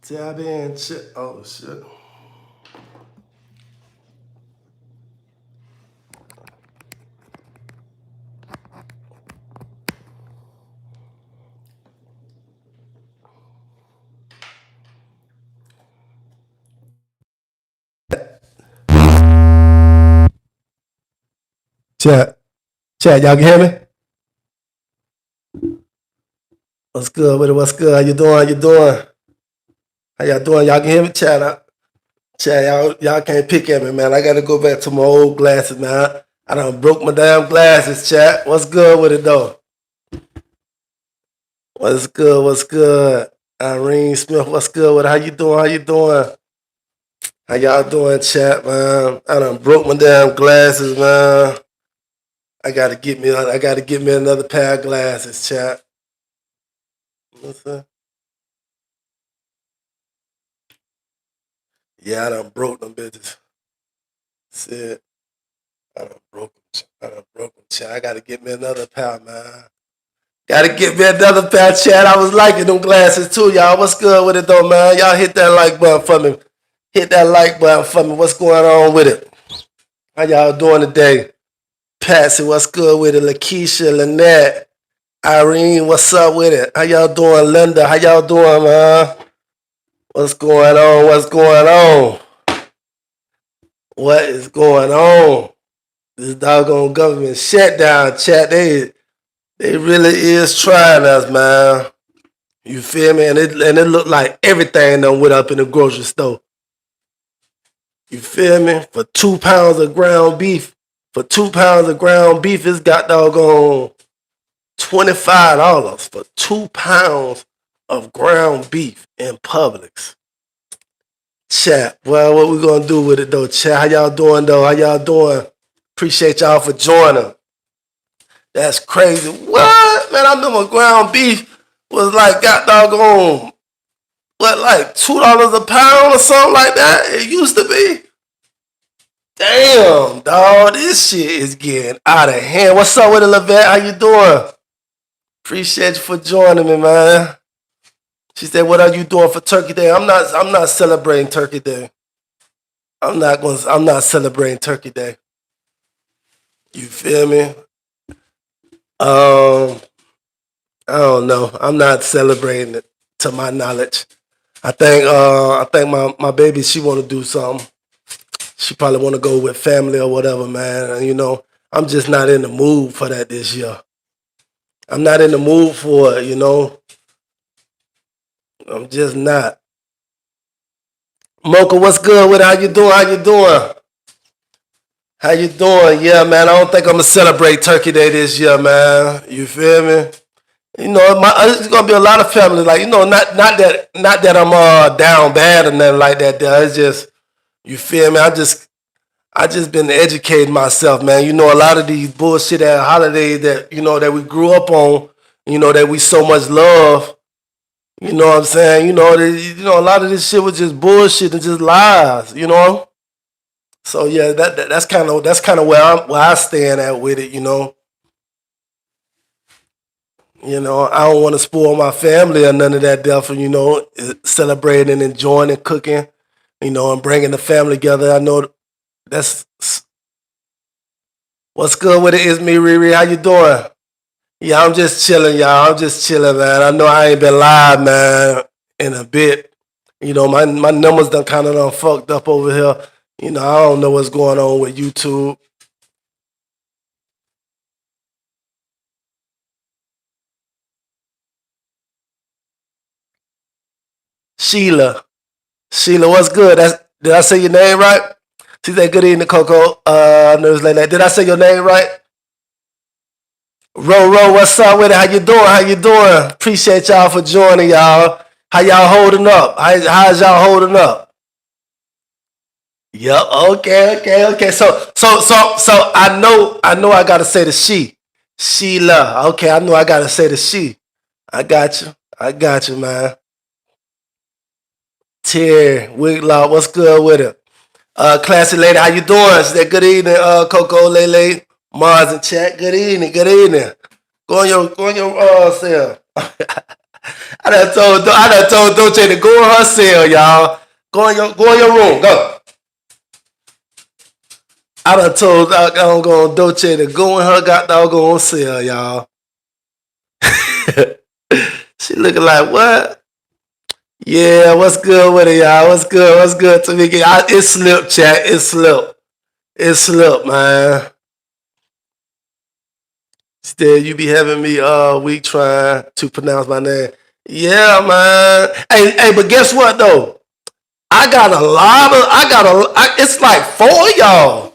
Tap in, shit. Oh shit. Chat, chat. Y'all can hear me? What's good with it? What's good? How you doing? How you doing? How y'all doing? Y'all can hear me? Chat. Y'all can't pick at me, man. I gotta go back to my old glasses, man. I done broke my damn glasses, chat. What's good with it though? What's good? What's good? Irene Smith, what's good with it? How you doing? How you doing? How y'all doing, chat, man? I done broke my damn glasses, man. I gotta get me another pair of glasses, chat. What's that? Yeah, I done broke them bitches. That's it. I done broke them. I done broke them, chat. I gotta get me another pair, man. Gotta get me another pair, chat. I was liking them glasses too, y'all. What's good with it though, man? Y'all hit that like button for me. Hit that like button for me. What's going on with it? How y'all doing today? Patsy, what's good with it? Lakeisha, Lynette, Irene, what's up with it? How y'all doing? Linda, how y'all doing, man? What's going on? What's going on? What is going on? This doggone government shutdown, chat. They really is trying us, man. You feel me? And it looked like everything done went up in the grocery store. You feel me? For 2 pounds of ground beef, it's got doggone $25 for 2 pounds of ground beef in Publix. Chat, well, what we gonna do with it though, chat? How y'all doing though? How y'all doing? Appreciate y'all for joining. That's crazy. What? Man, I remember ground beef was like got doggone, what, like $2 a pound or something like that? It used to be. Damn, dog, this shit is getting out of hand. What's up with it, Levette? How you doing? Appreciate you for joining me, man. She said, "What are you doing for Turkey Day?" I'm not celebrating Turkey Day. I'm not celebrating Turkey Day. You feel me? I don't know. I'm not celebrating it to my knowledge. I think my baby, she wanna do something. She probably wanna go with family or whatever, man. And, I'm just not in the mood for that this year. I'm not in the mood for it. I'm just not. Mocha, what's good with it? How you doing? How you doing? How you doing? Yeah, man. I don't think I'm gonna celebrate Turkey Day this year, man. You feel me? It's gonna be a lot of family. Like, not that I'm down bad or nothing like that. It's just, you feel me? I just been educating myself, man. A lot of these bullshit at holidays that we grew up on, that we so much love. You know what I'm saying? A lot of this shit was just bullshit and just lies. So yeah, that's kind of where I stand at with it. I don't want to spoil my family or none of that stuff. Celebrating and enjoying and cooking. And bringing the family together. I know that's what's good with it. Is me, Riri. How you doing? Yeah, I'm just chilling, y'all. I'm just chilling, man. I know I ain't been live, man, in a bit. My numbers done kind of done fucked up over here. I don't know what's going on with YouTube. Sheila. Sheila, what's good? Did I say your name right? She said, "Good evening, Coco." Nurse like that. Did I say your name right? Ro, what's up with it? How you doing? How you doing? Appreciate y'all for joining, y'all. How y'all holding up? How's y'all holding up? Yep. Okay. So I know I gotta say the she. Sheila. Okay, I know I gotta say the she. I got you. Man. Terry, Wiglaw, what's good with it? Classy lady, how you doing? She said, "Good evening, Coco, Lele, Mars and chat. Good evening. Go on your cell." I done told Dolce to go in her cell, y'all. Go in your room. Go. I done told doggone Dolce to go in her got doggone cell, y'all. She looking like what? Yeah, what's good with it, y'all? What's good? What's good to me? It slipped, chat. It slipped. It slipped, man. Still, you be having me week trying to pronounce my name. Yeah, man. Hey, but guess what though? I got a lot of it's like 4 of y'all.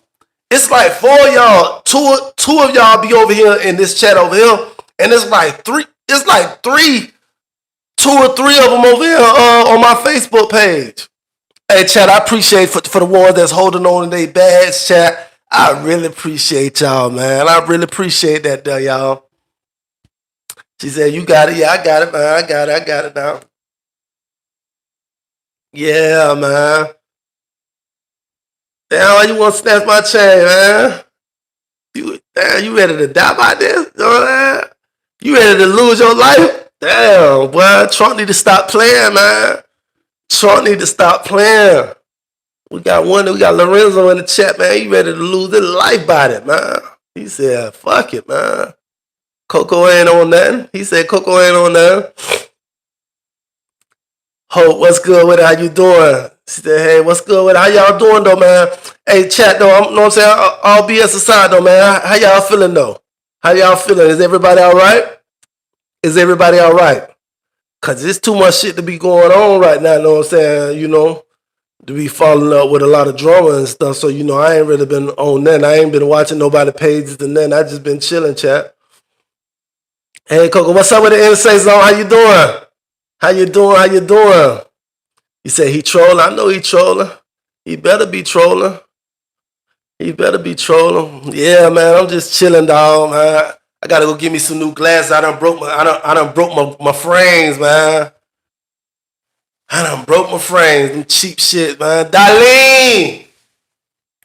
It's like 4 of y'all. Two of y'all be over here in this chat over here. And it's like three, 2 or 3 of them over here on my Facebook page. Hey, chat, I appreciate for the ones that's holding on to their badge, chat. I really appreciate y'all, man. I really appreciate that, y'all. She said, you got it. Yeah, I got it, man. I got it now. Yeah, man. Damn, why you want to snatch my chain, man? You ready to die by this? You know what I'm saying? You ready to lose your life? Damn, boy. Trump need to stop playing, man. Trump need to stop playing. We got Lorenzo in the chat, man. He ready to lose his life by it, man. He said, fuck it, man. Coco ain't on nothing. He said Coco ain't on nothing. Hope, what's good with it? How you doing? She said, hey, what's good with it? How y'all doing, though, man? Hey, chat, though, you know what I'm saying? All BS aside, though, man. How y'all feeling, though? How y'all feeling? Is everybody all right? Is everybody all right? Because there's too much shit to be going on right now, you know what I'm saying? You know, to be following up with a lot of drama and stuff. So, you know, I ain't really been on that. I ain't been watching nobody pages and then I just been chilling, chat. Hey, Coco, what's up with the Insane Zone? How you doing? How you doing? How you doing? You say he trolling? I know he trolling. He better be trolling. He better be trolling. Yeah, man, I'm just chilling, dog, man. I gotta go get me some new glasses. I done broke my frames, man. I done broke my frames. Them cheap shit, man. Darlene!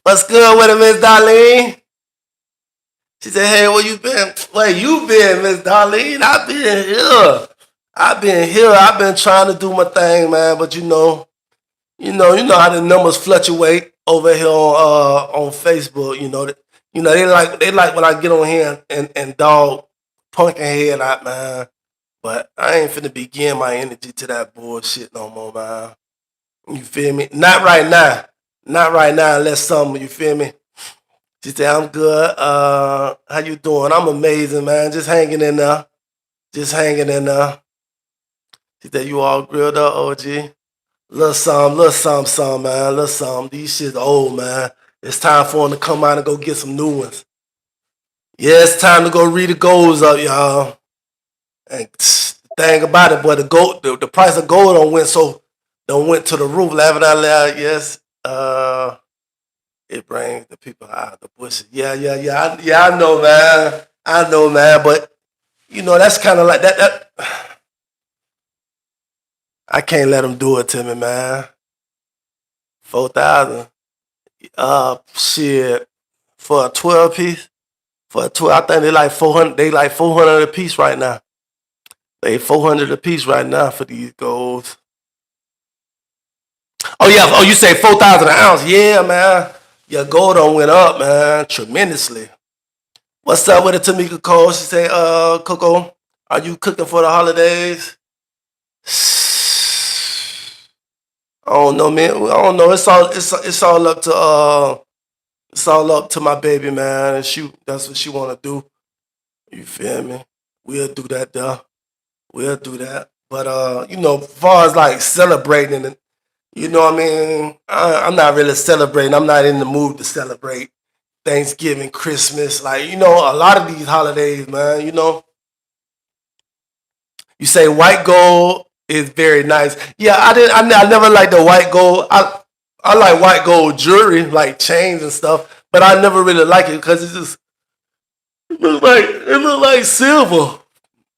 What's good with it, Miss Darlene? She said, hey, where you been? Where you been, Miss Darlene? I've been here. I've been trying to do my thing, man. But you know how the numbers fluctuate over here on Facebook. They like when I get on here and dog punkin' head out, man. But I ain't finna begin my energy to that bullshit no more, man. You feel me? Not right now. Not right now, unless something, you feel me? She said, I'm good. How you doing? I'm amazing, man. Just hanging in there. Just hanging in there. She said, you all grilled up, OG? Little something, man. Little something. These shit's old, man. It's time for them to come out and go get some new ones. Yeah, it's time to go read the goals up, y'all. And thing about it, boy, the price of gold don't went to the roof. Laughing out loud, yes. It brings the people out of the bushes. Yeah. I know, man. I know, man. But you know, that's kind of like that. I can't let them do it to me, man. 4,000. Shit. For a 12 piece. For a 12, I think they like 400. They like 400 a piece right now. They 400 a piece right now for these golds. Oh yeah. Oh, you say 4,000 an ounce? Yeah, man. Your gold done went up, man, tremendously. What's up with it, Tamika Cole? She say, Coco, are you cooking for the holidays? I don't know, man. I don't know. It's all up to my baby, man. That's what she wanna do. You feel me? We'll do that, though. We'll do that. But you know, as far as like celebrating and you know what I mean, I'm not really celebrating. I'm not in the mood to celebrate Thanksgiving, Christmas. Like, you know, a lot of these holidays, man, you know. You say white gold is very nice. Yeah, I never liked the white gold. I like white gold jewelry, like chains and stuff, but I never really like it because it look like silver.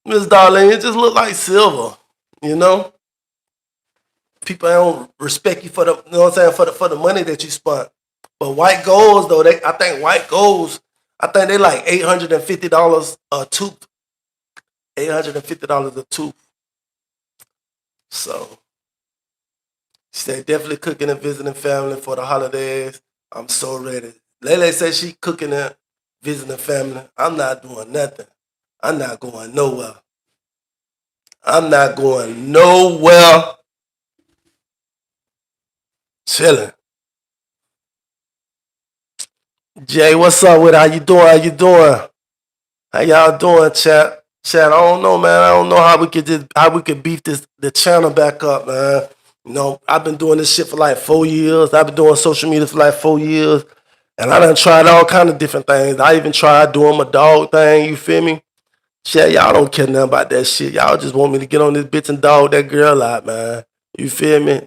Miss Darlene, it just look like silver, you know? People don't respect you for the, you know what I'm saying, for the money that you spent. But white golds though, I think they like $850 a tooth. $850 a tooth. So she said definitely cooking and visiting family for the holidays. I'm so ready. Lele said she cooking and visiting family. I'm not doing nothing. I'm not going nowhere. I'm not going nowhere. Chilling. Jay, what's up with it? How you doing? How you doing? How y'all doing, chat? Chat, I don't know, man. I don't know how we could beef the channel back up, man. You know, I've been doing this shit for like 4 years. I've been doing social media for like 4 years. And I done tried all kind of different things. I even tried doing my dog thing, you feel me? Shit, y'all don't care nothing about that shit. Y'all just want me to get on this bitch and dog that girl out, man. You feel me?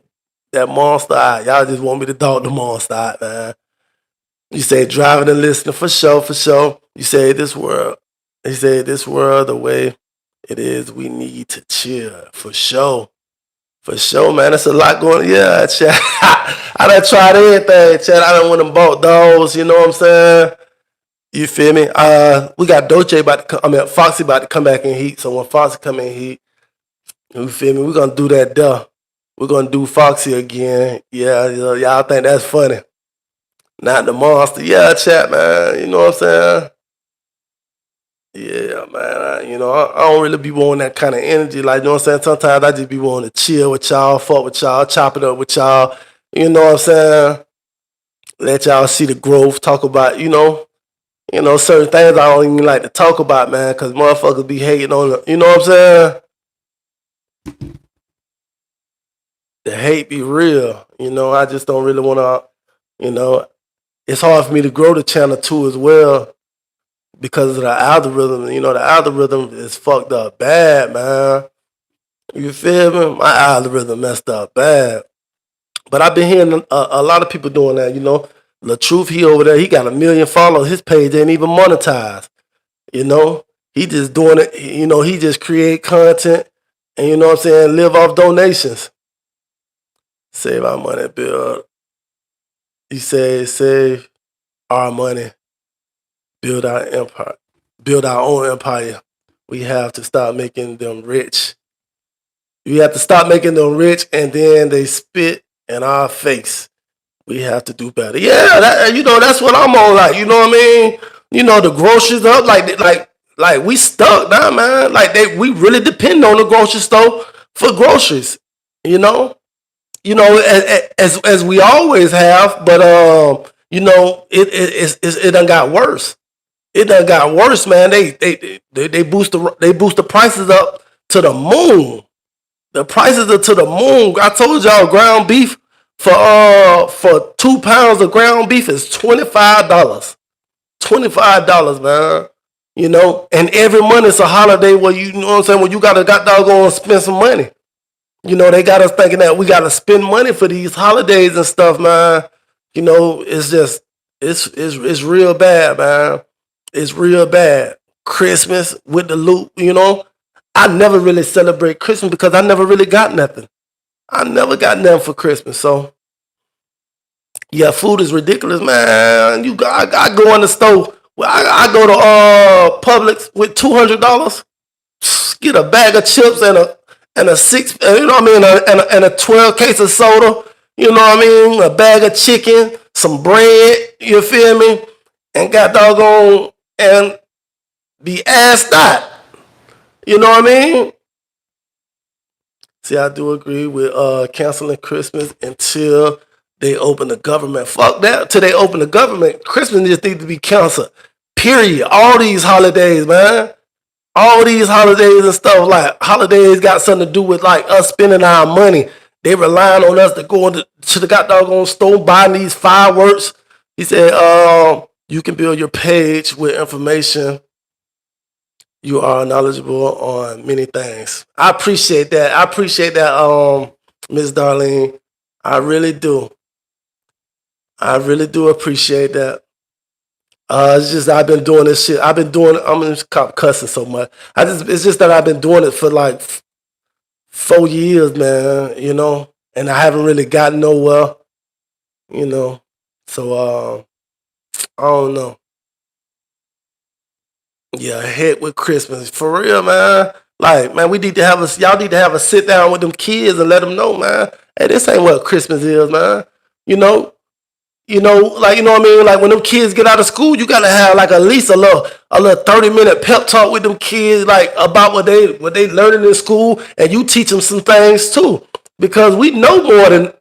That monster out. Y'all just want me to dog the monster out, man. You say driving and listening for sure, for sure. You say this world. You say this world the way it is, we need to chill. For sure. For sure, man. There's a lot going on. Yeah, chat. I done tried everything, chat. I done went and bought those, you know what I'm saying? You feel me? We got Dolce about to come, Foxy about to come back in heat. So when Foxy come in heat, you feel me? We're gonna do that duh. We're gonna do Foxy again. Yeah, y'all think that's funny. Not the monster. Yeah, chat, man. You know what I'm saying? Yeah, man. I don't really be wanting that kind of energy. Like, you know what I'm saying? Sometimes I just be wanting to chill with y'all, fuck with y'all, chop it up with y'all. You know what I'm saying? Let y'all see the growth, talk about, certain things I don't even like to talk about, man, because motherfuckers be hating on it. You know what I'm saying? The hate be real. I just don't really want to, it's hard for me to grow the channel too as well because of the algorithm. The algorithm is fucked up bad, man. You feel me? My algorithm messed up bad. But I've been hearing a lot of people doing that, La Truth, he over there, he got 1 million followers. His page ain't even monetized. He just doing it, he just create content and you know what I'm saying, live off donations. Save our money, build. He said, save our money, build our empire, build our own empire. We have to stop making them rich. We have to stop making them rich and then they spit in our face. We have to do better. Yeah, that's what I'm on. Like, you know what I mean? The groceries up, like we stuck now, man. Like we really depend on the grocery store for groceries. You know, as we always have, but it done got worse. It done got worse, man. They boost the prices up to the moon. The prices are to the moon. I told y'all ground beef for 2 pounds of ground beef is $25. $25, man. And every month it's a holiday where you know what I'm saying, where you got doggone spend some money. They got us thinking that we gotta spend money for these holidays and stuff, man. It's just it's real bad, man. It's real bad. Christmas with the loot, I never really celebrate Christmas because I never really got nothing. I never got nothing for Christmas. So yeah, food is ridiculous, man. I go in the store. Well, I go to Publix with $200. Get a bag of chips and a six, you know what I mean, and a 12 case of soda. You know what I mean? A bag of chicken, some bread. You feel me? And got doggone and be assed out. You know what I mean? See, I do agree with canceling Christmas until they open the government. Fuck that. Till they open the government. Christmas just needs to be canceled. Period. All these holidays, man. All these holidays and stuff, like holidays got something to do with like us spending our money. They relying on us to go to the goddamn store buying these fireworks. He said, you can build your page with information. You are knowledgeable on many things. I appreciate that. Miss Darlene. I really do. I really do appreciate that. It's just I've been doing this shit. I'm just cussing so much. It's just that I've been doing it for like 4 years, man. And I haven't really gotten nowhere. So I don't know. Yeah, hit with Christmas for real, man. Like, man, y'all need to have a sit down with them kids and let them know, man. Hey, this ain't what Christmas is, man. You know, like you know what I mean. Like when them kids get out of school, you gotta have like at least a little 30-minute pep talk with them kids, like about what they learning in school, and you teach them some things too, because we know more than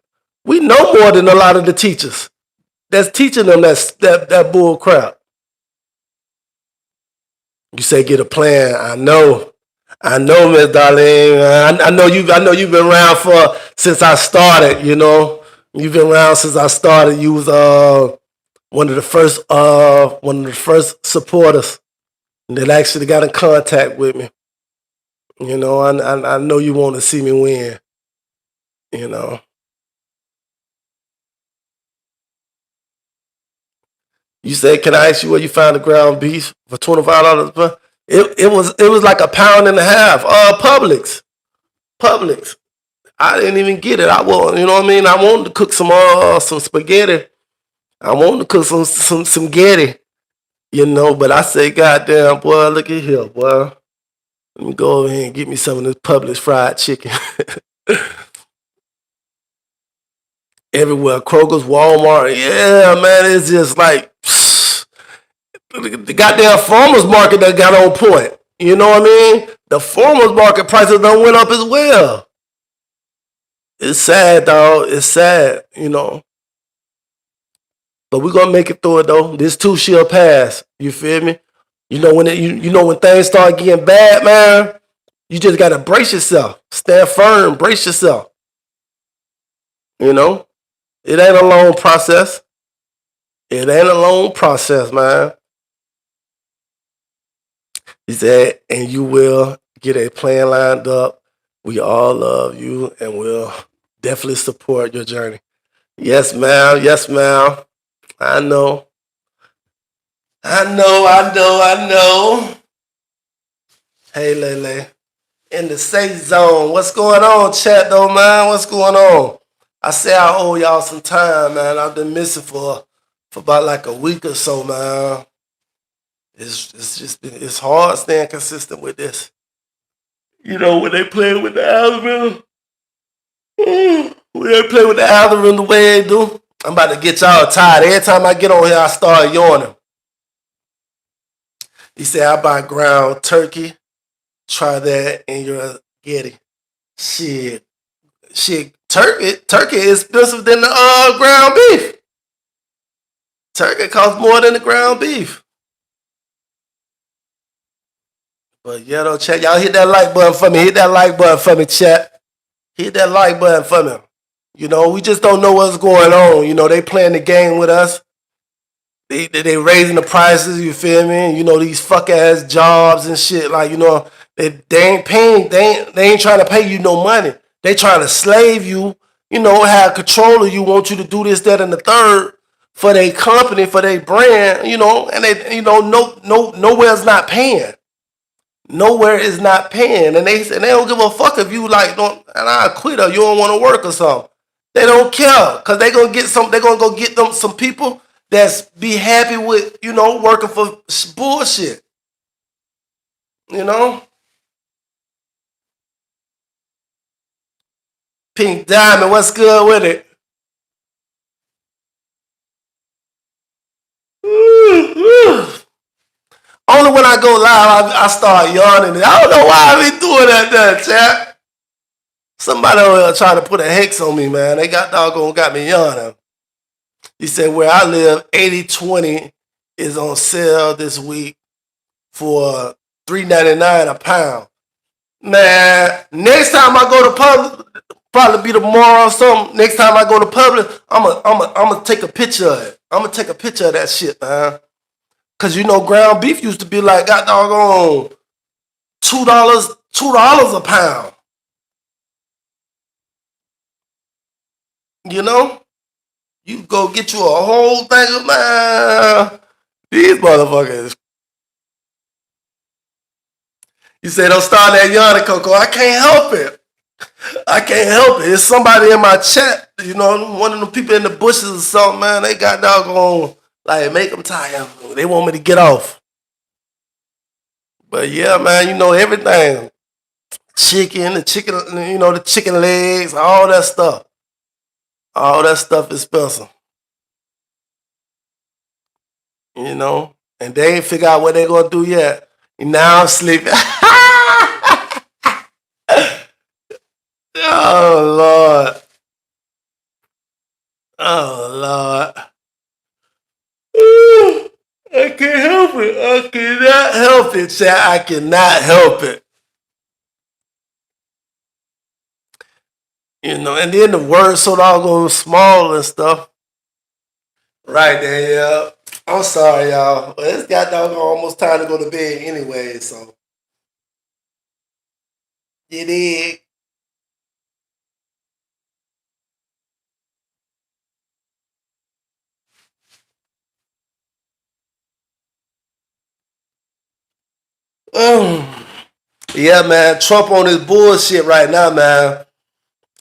a lot of the teachers that's teaching them that bull crap. You say get a plan. I know, Miss Darlene. I know you've been around since I started. You know, you've been around since I started. You was one of the first supporters that actually got in contact with me. You know, I know you want to see me win. You know, you said, "Can I ask you where you found the ground beef for $25?" It was like a pound and a half. Publix. I didn't even get it. I want, you know what I mean. I wanted to cook some spaghetti. I wanted to cook some getty, you know. But I say, goddamn, boy, look at here, boy. Let me go over here and get me some of this Publix fried chicken. Everywhere, Kroger's, Walmart, yeah, man. It's just like the goddamn farmers market that got on point. You know what I mean? The farmers market prices done went up as well. It's sad, dog. It's sad, you know. But we're gonna make it through it though. This too shall pass. You feel me? You know when things start getting bad, man, you just gotta brace yourself. Stand firm, brace yourself. You know? It ain't a long process. It ain't a long process, man. He said, and you will get a plan lined up. We all love you and will definitely support your journey. Yes, ma'am. Yes, ma'am. I know. I know. Hey, Lele. In the safe zone. What's going on, chat, though, man? What's going on? I say I owe y'all some time, man. I've been missing for about like a week or so, man. It's hard staying consistent with this. You know, when they play with the algorithm, when they play with the algorithm the way they do, I'm about to get y'all tired. Every time I get on here, I start yawning. He said, I buy ground turkey. Try that in your getty. Shit. Turkey is expensive than the ground beef. Turkey costs more than the ground beef. But yeah, though, chat, y'all hit that like button for me. Hit that like button for me, chat. Hit that like button for me. You know, we just don't know what's going on. You know, they playing the game with us. They raising the prices, you feel me? You know, these fuck ass jobs and shit. Like, you know, they ain't paying, they ain't trying to pay you no money. They trying to slave you, you know, have control of you, want you to do this, that, and the third for their company, for their brand, you know, and they, you know, nowhere's not paying. Nowhere is not paying. And they don't give a fuck if you like don't and I quit or you don't want to work or something. They don't care. Cause they're gonna go get them some people that's be happy with, you know, working for bullshit. You know? Pink Diamond, what's good with it? Only when I go live, I start yawning. I don't know why I be doing that, chat. Somebody over there trying to put a hex on me, man. They got me yawning. He said, where I live, 80/20 is on sale this week for $3.99 a pound. Man, next time I go to Publix, probably be tomorrow or something. Next time I go to Publix, I'm gonna take a picture of it. I'm gonna take a picture of that shit, man. Cause you know ground beef used to be like got doggone $2 a pound. You know? You go get you a whole thing of man. These motherfuckers. You say don't start that yawning, Coco. I can't help it. I can't help it. It's somebody in my chat, you know, one of the people in the bushes or something, man. They got doggone, like, make them tired. They want me to get off. But yeah, man, you know, everything. chicken, the chicken, the chicken legs, all that stuff. All that stuff is expensive. And they ain't figure out what they gonna do yet. And now I'm sleeping. Oh Lord. Oh Lord. Ooh, I can't help it. I cannot help it, chat. I cannot help it. And then the words so doggone small and stuff. Right there, yeah. I'm sorry, y'all. But it's got doggone almost time to go to bed anyway, so. You dig? Yeah, man. Trump on his bullshit right now, man.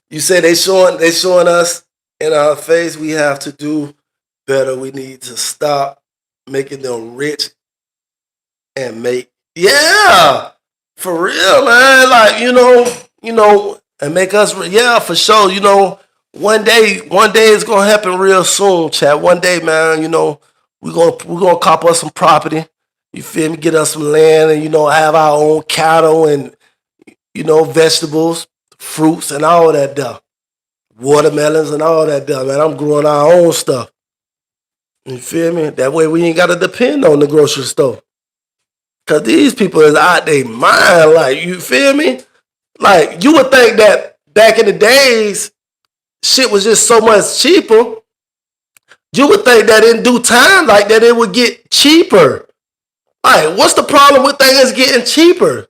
You say they showing us in our face we have to do better. We need to stop making them rich and yeah, for real, man. Like, and make us yeah, for sure. One day it's gonna happen real soon, chat. One day, man, we're gonna cop us some property. You feel me? Get us some land and have our own cattle and vegetables, fruits, and all that stuff. Watermelons and all that stuff, man. I'm growing our own stuff. You feel me? That way we ain't gotta depend on the grocery store. Cause these people is out their mind, like, you feel me? Like, you would think that back in the days, shit was just so much cheaper. You would think that in due time, like, that it would get cheaper. Like, what's the problem with things getting cheaper?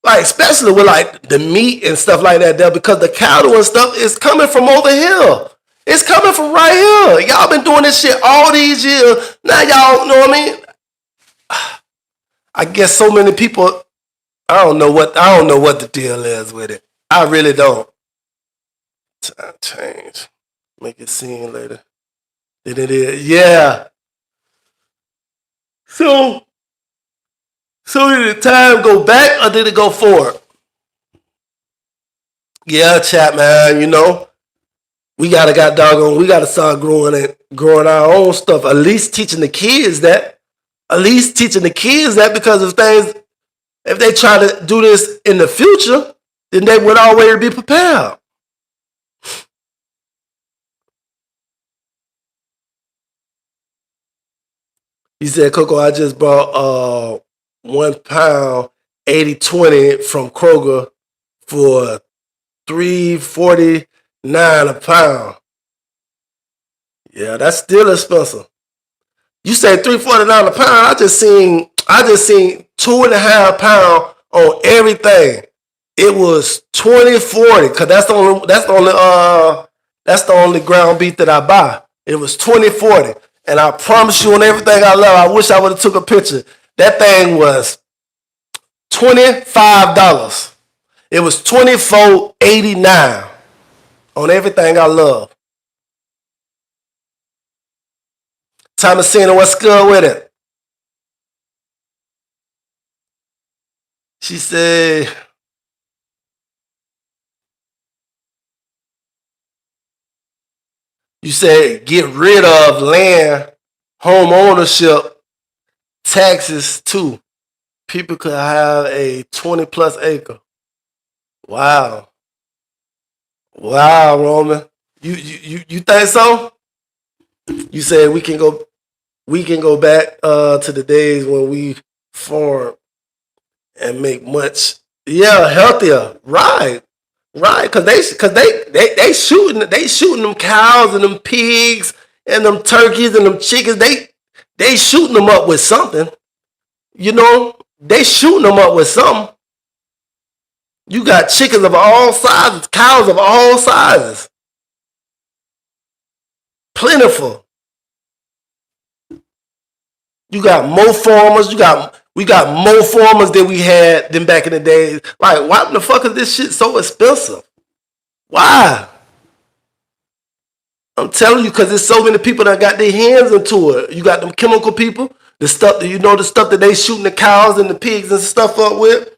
Like, especially with, like, the meat and stuff like that there, because the cattle and stuff is coming from over here. It's coming from right here. Y'all been doing this shit all these years. Now y'all know what I mean? I guess so many people, I don't know what the deal is with it. I really don't. Time change. Make it seem later. Then it is. Yeah. So did the time go back or did it go forward? Yeah, chat, man, we gotta start growing our own stuff. At least teaching the kids that. Because if they try to do this in the future, then they would already be prepared. He said, Coco, I just bought 1 pound 80/20 from Kroger for $3.49 a pound. Yeah, that's still expensive. You say $3.49 a pound. I just seen 2.5 pounds on everything. It was $20.40 because that's the only ground beef that I buy. It was $20.40, and I promise you on everything I love. I wish I would have took a picture. That thing was $25. It was $24.89 on everything I love. Thomasina, what's good with it? She said, you said get rid of land, home ownership, taxes too. People could have a 20 plus acre. Wow. Wow, Roman. You think so? You said we can go back to the days when we farm and make much healthier. Right. Cause they shooting them cows and them pigs and them turkeys and them chickens. They shooting them up with something. They shooting them up with something. You got chickens of all sizes, cows of all sizes. Plentiful. You got more farmers. We got more farmers than we had than back in the days. Like, why the fuck is this shit so expensive? Why? I'm telling you, because there's so many people that got their hands into it. You got them chemical people, the stuff that the stuff that they shooting the cows and the pigs and stuff up with.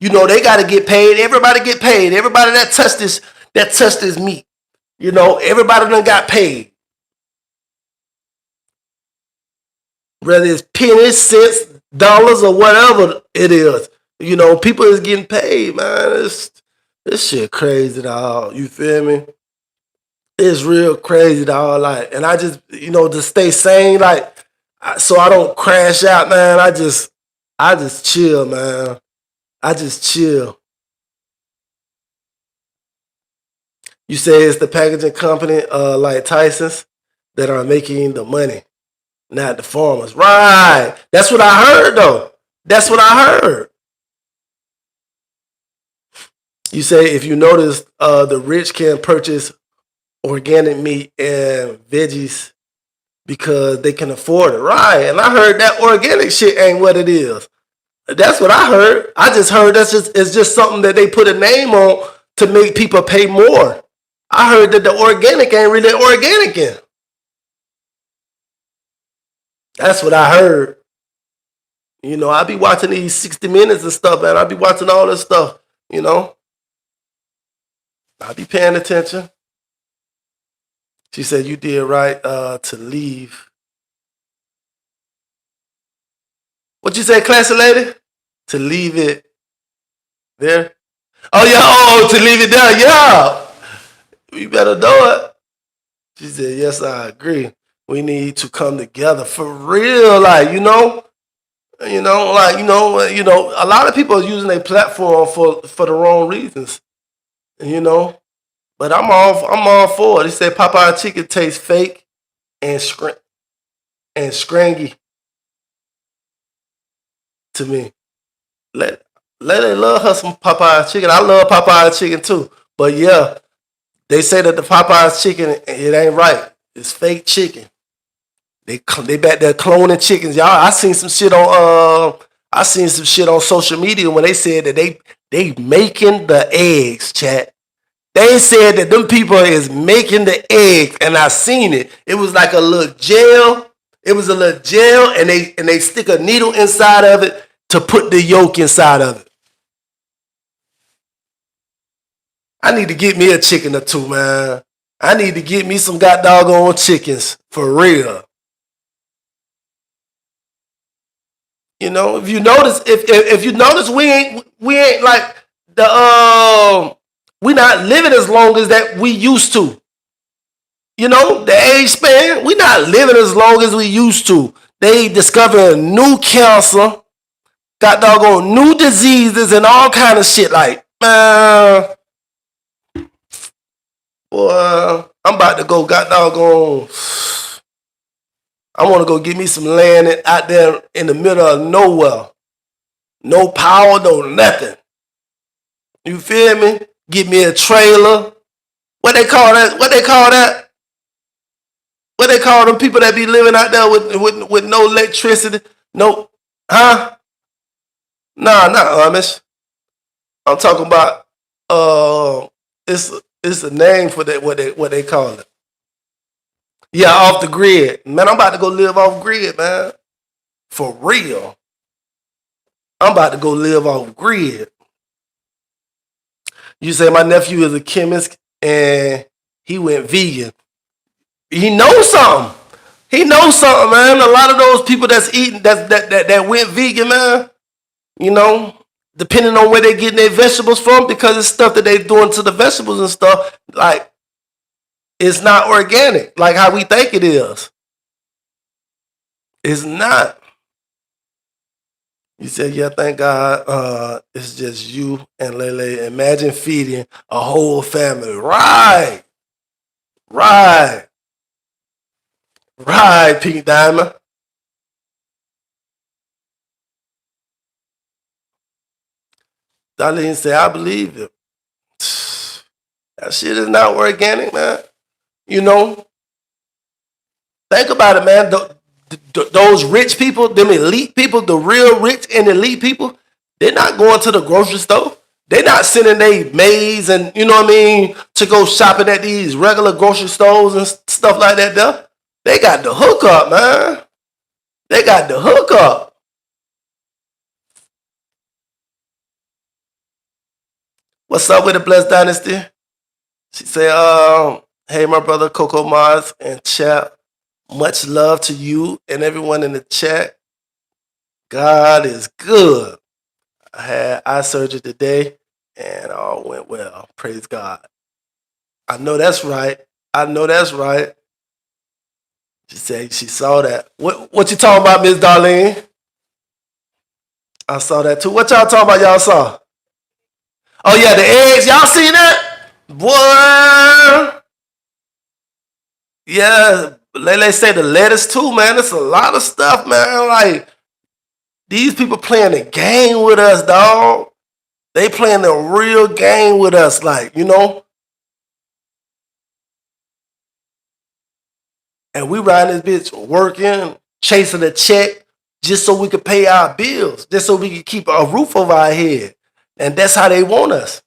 You know, they got to get paid. Everybody get paid. Everybody that touched this meat. You know, everybody done got paid. Whether it's pennies, cents, dollars, or whatever it is. You know, people is getting paid, man. This shit crazy, dog. You feel me? It's real crazy, dog. Like, and I just, you know, to stay sane, like, so I don't crash out, man. I just chill, man. I just chill. You say it's the packaging company, like Tyson's, that are making the money, not the farmers. Right. That's what I heard, though. That's what I heard. You say if you notice, the rich can purchase organic meat and veggies because they can afford it. Right. And I heard that organic shit ain't what it is. That's what I heard. I just heard it's just something that they put a name on to make people pay more. I heard that the organic ain't really organic in. That's what I heard. You know, I be watching these 60 Minutes and stuff, man. I be watching all this stuff, you know. I be paying attention. She said you did right to leave. What you say, classy lady? To leave it there? Oh yeah, to leave it there, yeah. We better do it. She said, yes, I agree. We need to come together for real, like, you know, like, you know, a lot of people are using their platform for the wrong reasons, you know. But I'm all for it. They said Popeye chicken tastes fake and scrangy to me. Let it love her some Popeye chicken. I love Popeye chicken too. But yeah, they say that the Popeye chicken, it ain't right. It's fake chicken. They back there cloning chickens, y'all. I seen some shit on social media when they said that they making the eggs, chat. They said that them people is making the eggs, and I seen it. It was like a little gel. It was a little gel, and they stick a needle inside of it to put the yolk inside of it. I need to get me a chicken or two, man. I need to get me some doggone chickens for real. You know, if you notice, we ain't like we not living as long as that we used to. You know, the age span, we not living as long as we used to. They discover new cancer, got doggone new diseases and all kind of shit. Like, man, boy, I'm about to go got doggone. I want to go get me some land out there in the middle of nowhere. No power, no nothing. You feel me? Get me a trailer. What they call that? What they call them people that be living out there with no electricity? No, huh? Nah, not Amish. I'm talking about it's a name for that what they call it. Yeah, off the grid. Man, I'm about to go live off grid, man. For real. I'm about to go live off grid. You say my nephew is a chemist and he went vegan. He knows something. He knows something, man. A lot of those people that's eating that went vegan, man, you know, depending on where they're getting their vegetables from, because it's stuff that they're doing to the vegetables and stuff, like, it's not organic, like how we think it is. It's not. You said, yeah, thank God it's just you and Lele. Imagine feeding a whole family. Right. Right. Right, Pink Diamond. Darlene said, I believe it. That shit is not organic, man. You know, think about it, man. Those rich people, them elite people, the real rich and elite people, they're not going to the grocery store. They're not sending their maids and, you know what I mean, to go shopping at these regular grocery stores and stuff like that there. They got the hookup, man. They got the hookup. What's up with the Blessed Dynasty? She said, hey, my brother Coco Mars and chat. Much love to you and everyone in the chat. God is good. I had eye surgery today and all went well. Praise God. I know that's right. I know that's right. She said she saw that. What you talking about, Miss Darlene? I saw that too. What y'all talking about? Y'all saw? Oh yeah, the eggs. Y'all see that? Boy. Yeah, Lele say the lettuce too, man. It's a lot of stuff, man. Like these people playing the game with us, dog. They playing the real game with us, like, you know. And we riding this bitch working, chasing a check just so we could pay our bills, just so we could keep a roof over our head. And that's how they want us.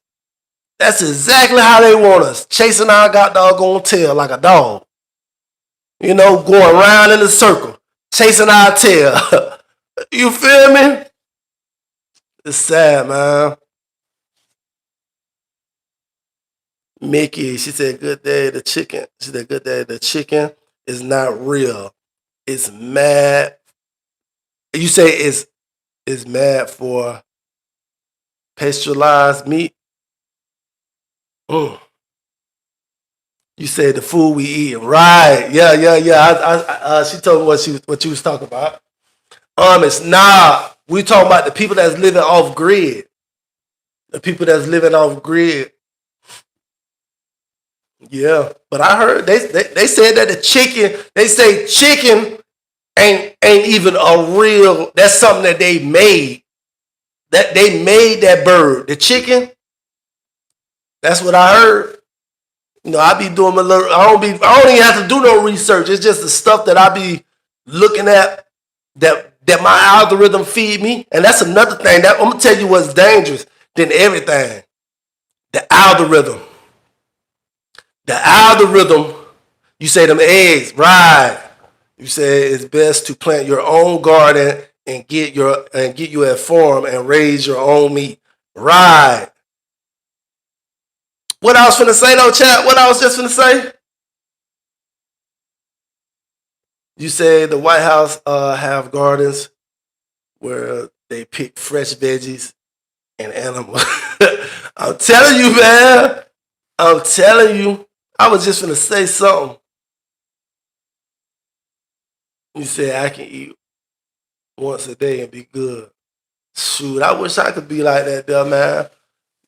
That's exactly how they want us, chasing our doggone tail like a dog. You know, going around in a circle, chasing our tail. You feel me? It's sad, man. Mickey, she said, good day, the chicken. She said, good day, the chicken is not real. It's mad. You say it's mad for pasteurized meat? Mm. You said the food we eat, right? Yeah. She told me what you was talking about. It's not. We talking about the people that's living off grid. The people that's living off grid. Yeah, but I heard they said that the chicken. They say chicken ain't even a real. That's something that they made. That they made that bird, the chicken. That's what I heard. You know, I be doing my little. I don't even have to do no research. It's just the stuff that I be looking at that my algorithm feed me. And that's another thing. That I'm gonna tell you what's dangerous than everything. The algorithm. The algorithm. You say them eggs, right? You say it's best to plant your own garden and get you a farm and raise your own meat, right? What I was finna say though, chat? What I was just finna say? You say the White House have gardens where they pick fresh veggies and animals. I'm telling you, man. I'm telling you. I was just finna say something. You said I can eat once a day and be good. Shoot, I wish I could be like that, there, man.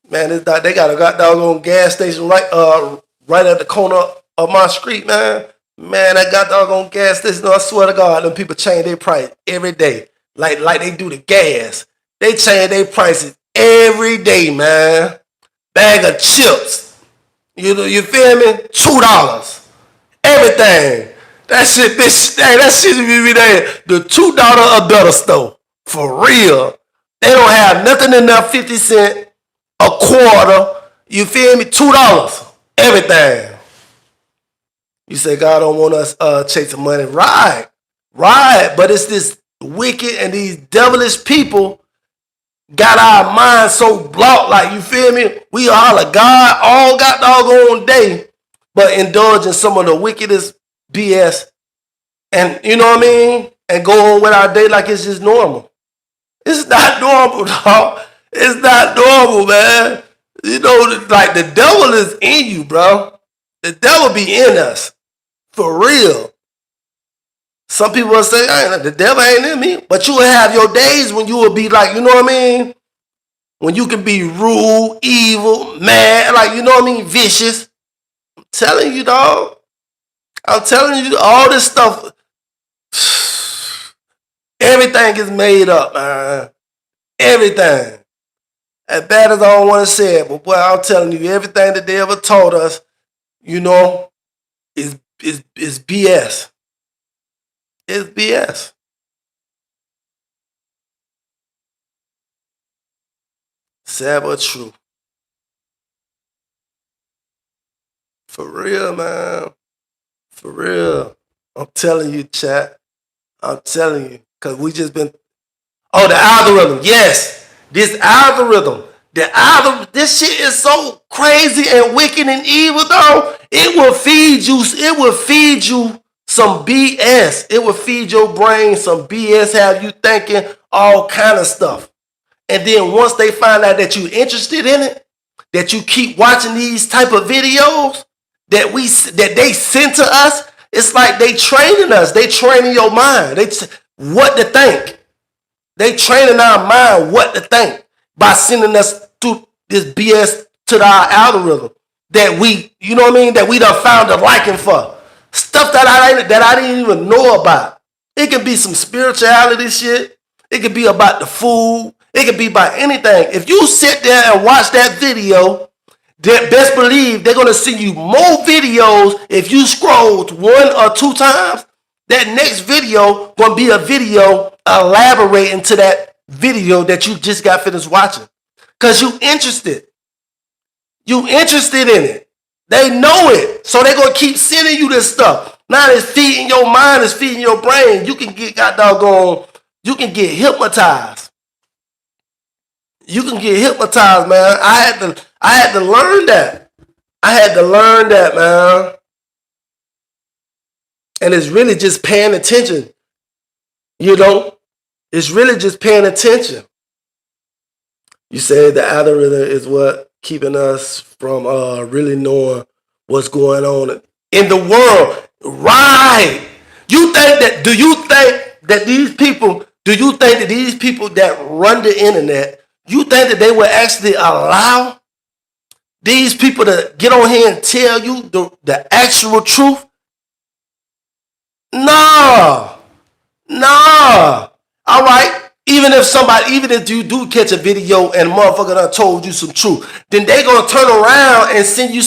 Man, they got a doggone gas station right at the corner of my street, man. Man, that doggone gas station, I swear to God, them people change their price every day. Like they do the gas. They change their prices every day, man. Bag of chips. You feel me? $2. Everything. That shit, that shit be there. The $2 or better store. For real. They don't have nothing in there 50 cents, a quarter. You feel me? $2. Everything. You say God don't want us chasing money. Right. But it's this wicked and these devilish people got our minds so blocked. Like, you feel me? We holler God all got doggone day, but indulging some of the wickedest BS. And you know what I mean? And go on with our day like it's just normal. It's not normal, dog. It's not normal, man. You know, like the devil is in you, bro. The devil be in us. For real. Some people will say, the devil ain't in me. But you will have your days when you will be like, you know what I mean? When you can be rude, evil, mad, like, you know what I mean? Vicious. I'm telling you, dog. I'm telling you, all this stuff, everything is made up, man. Everything. As bad as I don't want to say it, but boy, I'm telling you, everything that they ever taught us, you know, is BS. It's BS. Sad but true. For real, man. For real. I'm telling you, chat. I'm telling you. Because we just been. Oh, the algorithm. Yes. This algorithm. This shit is so crazy and wicked and evil, though. It will feed you. It will feed you some BS. It will feed your brain some BS. Have you thinking all kind of stuff. And then once they find out that you're interested in it, that you keep watching these type of videos that they send to us, it's like they training us. They training your mind. What to think. They training our mind what to think by sending us through this BS to our algorithm that we, you know what I mean, that we done found a liking for. Stuff that I didn't even know about. It could be some spirituality shit. It could be about the food. It could be about anything. If you sit there and watch that video, best believe they're going to send you more videos. If you scroll 1 or 2 times, that next video going to be a video elaborating to that video that you just got finished watching. Because you interested. You interested in it. They know it. So they're going to keep sending you this stuff. Now it's feeding your mind. It's feeding your brain. You can get you can get hypnotized. You can get hypnotized, man. I had to learn that. I had to learn that, man. And it's really just paying attention. You know? It's really just paying attention. You say the algorithm is what keeping us from really knowing what's going on in the world. Right. Do you think that these people that run the internet, you think that they will actually allow these people to get on here and tell you the actual truth? No. All right. Even if you do catch a video and a motherfucker done told you some truth, then they gonna turn around and send you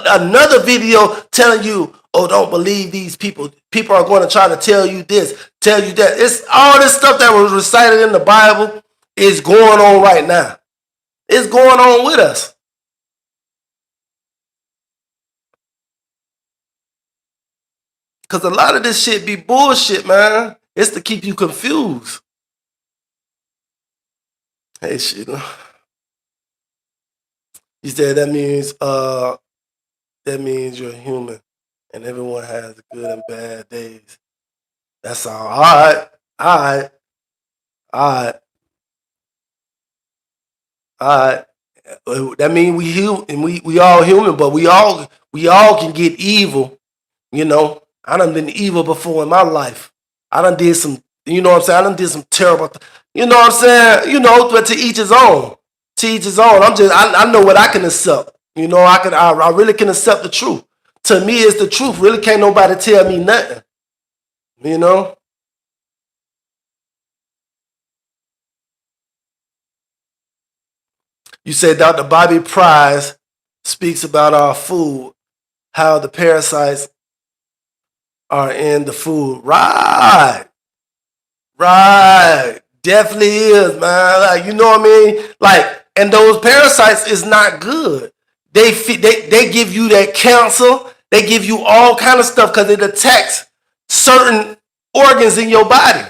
another video telling you, oh, don't believe these people. People are going to try to tell you this, tell you that. It's all this stuff that was recited in the Bible is going on right now. It's going on with us. Because a lot of this shit be bullshit, man. It's to keep you confused. Hey, Sheila. You said that means you're human and everyone has good and bad days. That's all. All right. That means we all human, but we all can get evil. You know, I done been evil before in my life. I done did some, you know what I'm saying? I done did some terrible, you know what I'm saying? You know, but to each his own. To each his own. I know what I can accept. You know, I really can accept the truth. To me, it's the truth. Really can't nobody tell me nothing. You know? You said Dr. Bobby Price speaks about our food, how the parasites are in the food. Right. Definitely is, man. Like, you know what I mean? Like, and those parasites is not good. They give you that cancer. They give you all kind of stuff because it attacks certain organs in your body.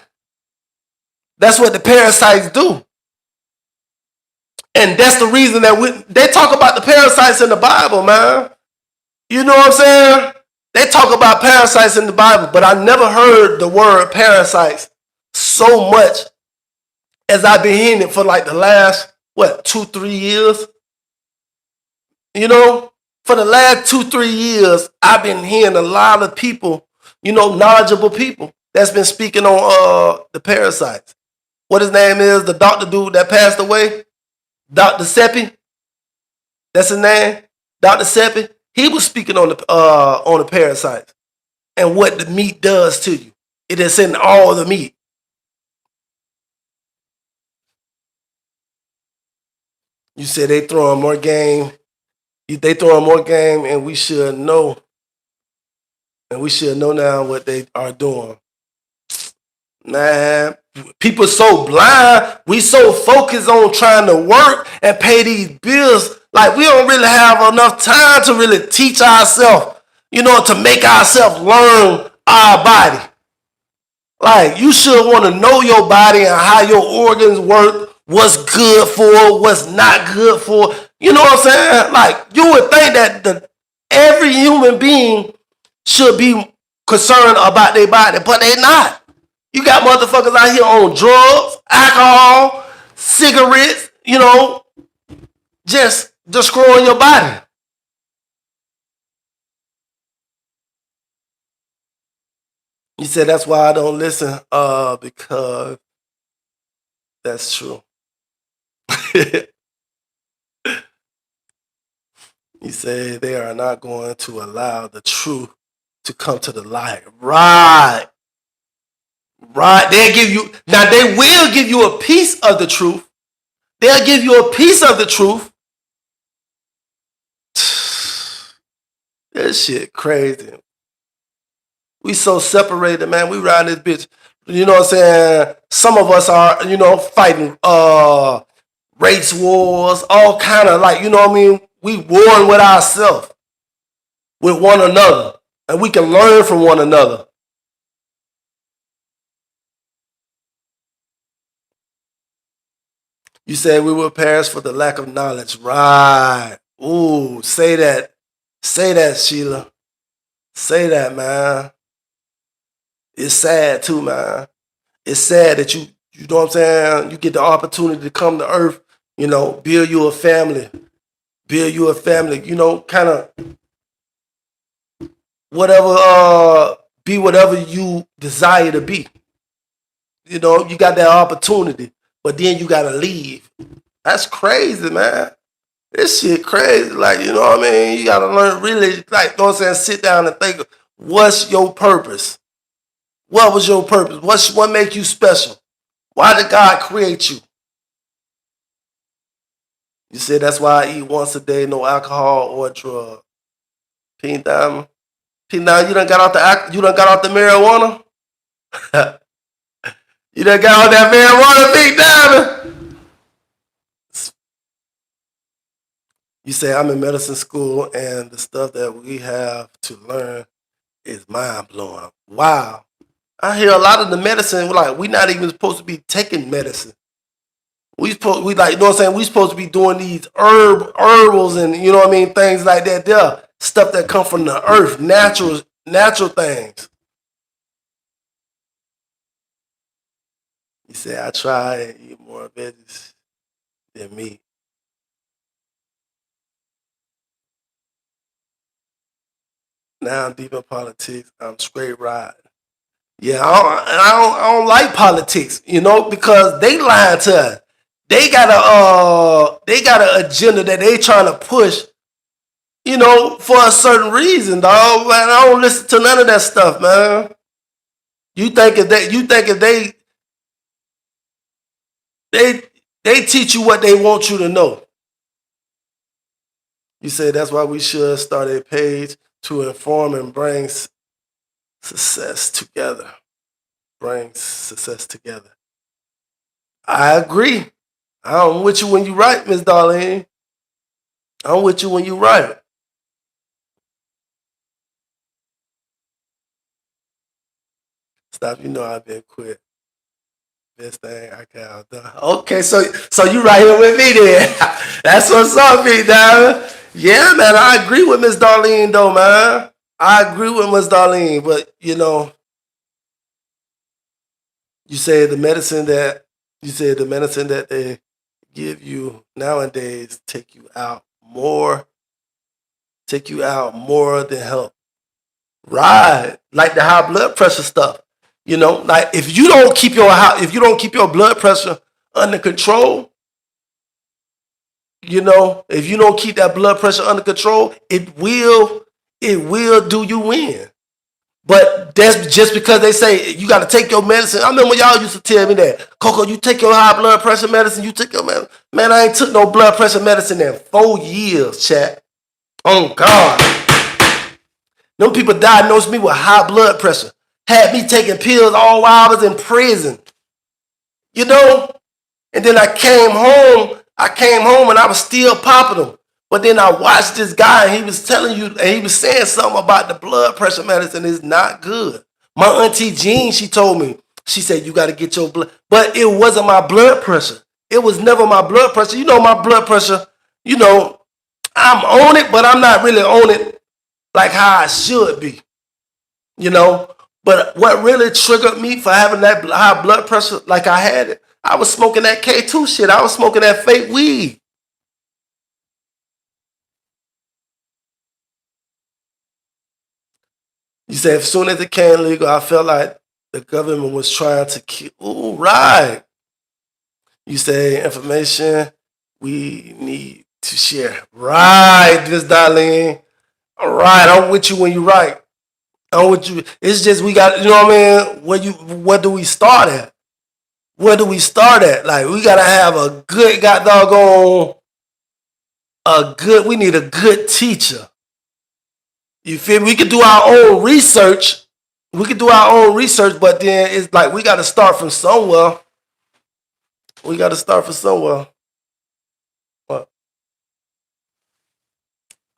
That's what the parasites do. And that's the reason that they talk about the parasites in the Bible, man. You know what I'm saying? They talk about parasites in the Bible, but I never heard the word parasites so much as I've been hearing it for like the last, 2-3 years? You know, for the last 2-3 years, I've been hearing a lot of people, you know, knowledgeable people that's been speaking on the parasites. What his name is, the doctor dude that passed away, Dr. Seppi. That's his name, Dr. Seppi. He was speaking on the parasites and what the meat does to you. It is in all the meat. You said they throwing more game. They throwing more game, and we should know. And we should know now what they are doing. Man, people so blind. We so focused on trying to work and pay these bills. Like, we don't really have enough time to really teach ourselves, you know, to make ourselves learn our body. Like, you should want to know your body and how your organs work, what's good for, what's not good for. You know what I'm saying? Like, you would think that every human being should be concerned about their body, but they not. You got motherfuckers out here on drugs, alcohol, cigarettes, just destroying your body. You said that's why I don't listen, because that's true. You say they are not going to allow the truth to come to the light. Right. Right. They will give you a piece of the truth. They'll give you a piece of the truth. That shit crazy. We so separated, man. We ride this bitch. You know what I'm saying? Some of us are, fighting race wars, all kind of, like, you know what I mean? We warring with ourselves, with one another, and we can learn from one another. You said we will perish for the lack of knowledge. Right. Ooh, say that. Say that, Sheila. Say that, man. It's sad too, man. It's sad that you know what I'm saying? You get the opportunity to come to earth, build you a family. Build you a family, kind of whatever, be whatever you desire to be. You got that opportunity, but then you gotta leave. That's crazy, man. This shit crazy. Like, you know what I mean? You gotta learn, really, like, you know what I'm saying? Sit down and think, what's your purpose? What was your purpose? What make you special? Why did God create you? You said that's why I eat once a day, no alcohol or drug. Pink Diamond. Pink Diamond, you done got off the marijuana? You done got off that marijuana, Pink Diamond? You say I'm in medicine school and the stuff that we have to learn is mind blowing. Wow. I hear a lot of the medicine, like, we're not even supposed to be taking medicine. We like, you know what I'm saying? We supposed to be doing these herbals and, you know what I mean, things like that. There, stuff that come from the earth, natural things. You say I try and eat more veggies than meat. Now I'm deep in politics. I'm straight riding. Yeah, I don't like politics, because they lying to us. They got an agenda that they trying to push, for a certain reason, dog. Man, I don't listen to none of that stuff, man. You think if they teach you what they want you to know. You say that's why we should start a page to inform and bring success together. Bring success together. I agree. I'm with you when you right, Miss Darlene. I'm with you when you right. Stop, I've been quit. Best thing I could have done. Okay, so you right here with me then. That's what's up, me, Diamond. Yeah, man, I agree with Miss Darlene though, man. I agree with Miss Darlene, but you say the medicine that they give you nowadays take you out more than help. Right. Like the high blood pressure stuff. Like if you don't keep your blood pressure under control, if you don't keep that blood pressure under control, it will do you in. But that's just because they say you got to take your medicine. I remember y'all used to tell me that, Coco, you take your high blood pressure medicine, you take your medicine. Man, I ain't took no blood pressure medicine in 4 years, chat. Oh, God. Them people diagnosed me with high blood pressure. Had me taking pills all while I was in prison. And then I came home and I was still popping them. But then I watched this guy and he was telling you, and he was saying something about the blood pressure medicine is not good. My auntie Jean, she told me, she said, you got to get your blood. But it wasn't my blood pressure. It was never my blood pressure. You know, my blood pressure, you know, I'm on it, but I'm not really on it like how I should be, you know. But what really triggered me for having that high blood pressure like I had it, I was smoking that K2 shit. I was smoking that fake weed. You say as soon as it came legal, I felt like the government was trying to kill. Ooh, right. You say information we need to share. Right, Miss Darlene. All right, I'm with you when you right. I'm with you. It's just we got, you know what I mean? Where do we start at? Where do we start at? Like we gotta have a good got doggone we need a good teacher. You feel me? We could do our own research. We could do our own research, but then it's like we gotta start from somewhere. We gotta start from somewhere. What?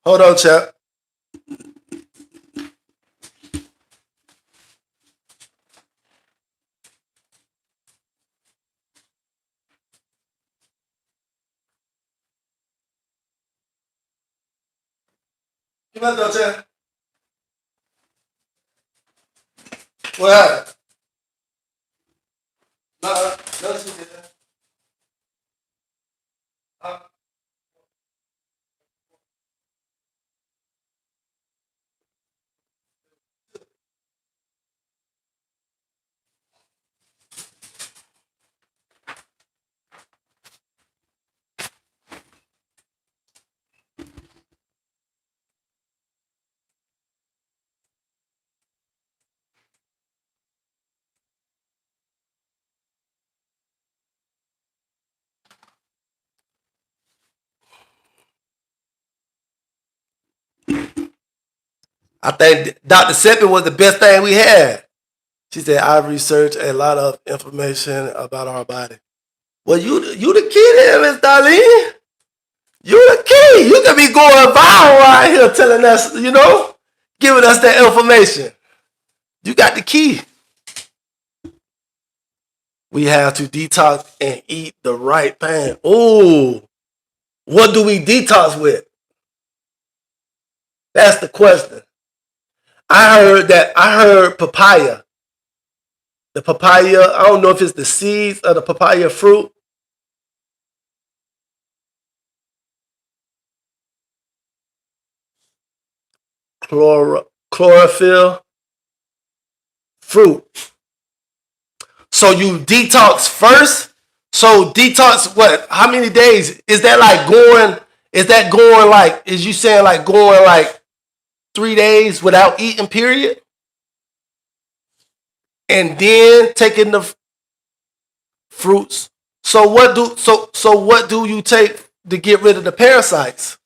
Hold on, chap. Give me that, chap. What happened? No, she didn't. Uh, I think Dr. Seppi was the best thing we had. She said, I've researched a lot of information about our body. Well, you the key there, Miss Darlene. You the key. You can be going viral right here telling us, you know, giving us that information. You got the key. We have to detox and eat the right thing. Oh, what do we detox with? That's the question. I heard papaya. The papaya, I don't know if it's the seeds of the papaya fruit. Chlorophyll fruit. So you detox first. So detox what? How many days? Is that like going? Is that going like? Is you saying like going like 3 days without eating? Period. And then taking the fruits. So what do you take to get rid of the parasites?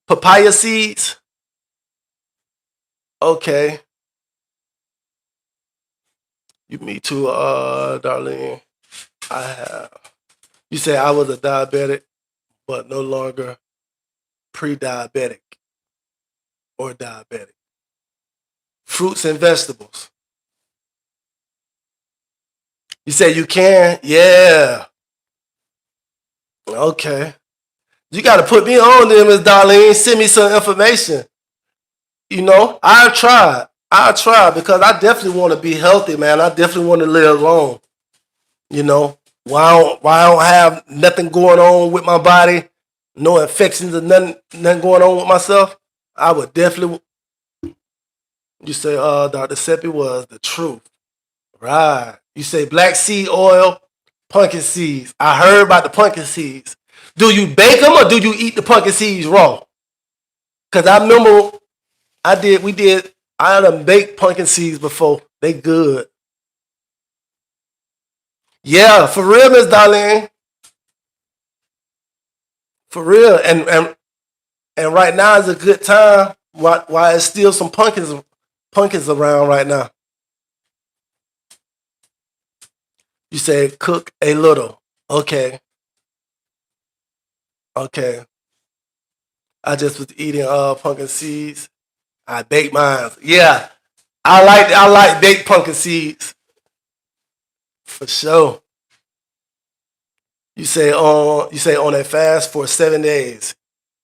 Papaya seeds. Okay. Me too, Darlene. I have. You say I was a diabetic, but no longer pre-diabetic or diabetic. Fruits and vegetables. You say you can? Yeah. Okay. You got to put me on there, Miss Darlene. Send me some information. You know, I'll try. I'll try because I definitely want to be healthy, man. I definitely want to live long. You know, why I don't have nothing going on with my body, no infections or nothing going on with myself. I would definitely. You say, Dr. Seppi was the truth. Right. You say black seed oil, pumpkin seeds. I heard about the pumpkin seeds. Do you bake them or do you eat the pumpkin seeds raw? Cause I remember I done baked pumpkin seeds before. They good. Yeah, for real, Miss Darlene. For real. And right now is a good time. Why there's still some pumpkins around right now. You said cook a little. Okay. Okay. I just was eating pumpkin seeds. I baked mine. Yeah. I like baked pumpkin seeds. For sure. You say on a fast for 7 days.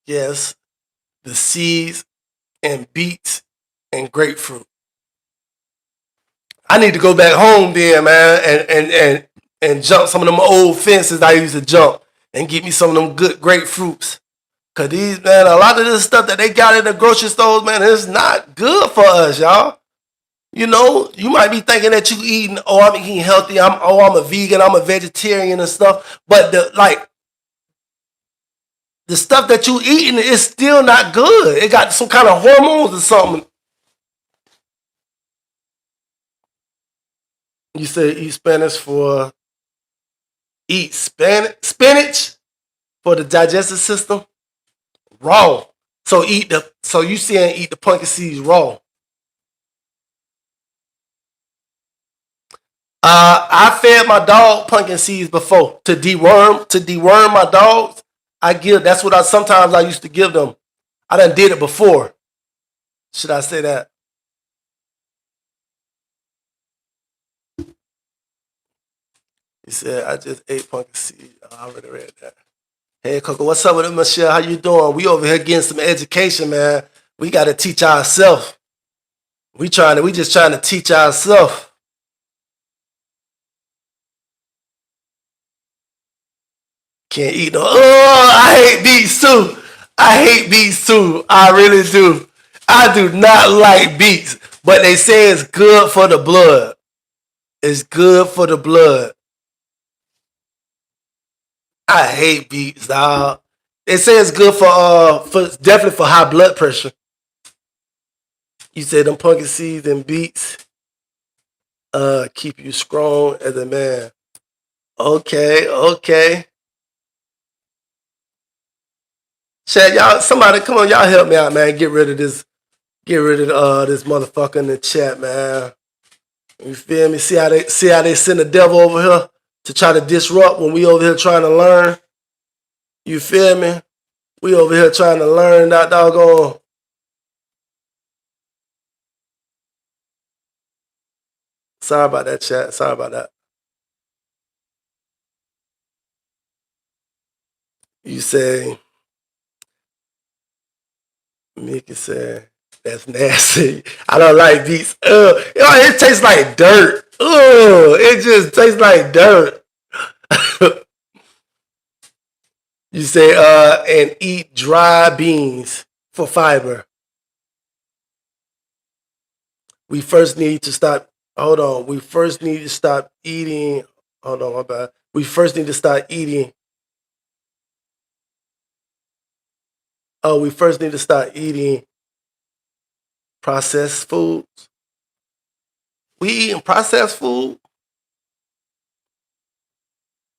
Yes, the seeds and beets and grapefruit. I need to go back home then, man, and jump some of them old fences I used to jump and get me some of them good grapefruits. Cause these, man, a lot of this stuff that they got in the grocery stores, man, it's not good for us, y'all. You know, you might be thinking that you eating, oh, I'm eating healthy, I'm a vegan, I'm a vegetarian and stuff. But the stuff that you eating is still not good. It got some kind of hormones or something. You say eat spinach for the digestive system raw. So you saying eat the pumpkin seeds raw. I fed my dog pumpkin seeds before to deworm my dogs. That's what I sometimes I used to give them. I done did it before. Should I say that? He said I just ate pumpkin seeds. I already read that. Hey Coco, what's up with it, Michelle? How you doing? We over here getting some education, man. We gotta teach ourselves. We just trying to teach ourselves. Can't eat no. Oh, I hate beets too. I hate beets too. I really do. I do not like beets, but they say it's good for the blood. It's good for the blood. I hate beets, dog. They say it's good for definitely for high blood pressure. You said them pumpkin seeds and beets keep you strong as a man. Okay, okay. Chad, y'all, somebody come on, y'all help me out, man. Get rid of this motherfucker in the chat, man. You feel me? See how they send the devil over here to try to disrupt when we over here trying to learn. You feel me? We over here trying to learn that doggone. Sorry about that, chat. Sorry about that. You say, Mickey said, that's nasty. I don't like beets. It tastes like dirt. It just tastes like dirt. You say, and eat dry beans for fiber. We first need to stop. Hold on. We first need to stop eating. Hold on, my bad. We first need to start eating. Oh, we first need to start eating processed foods. We eating processed food.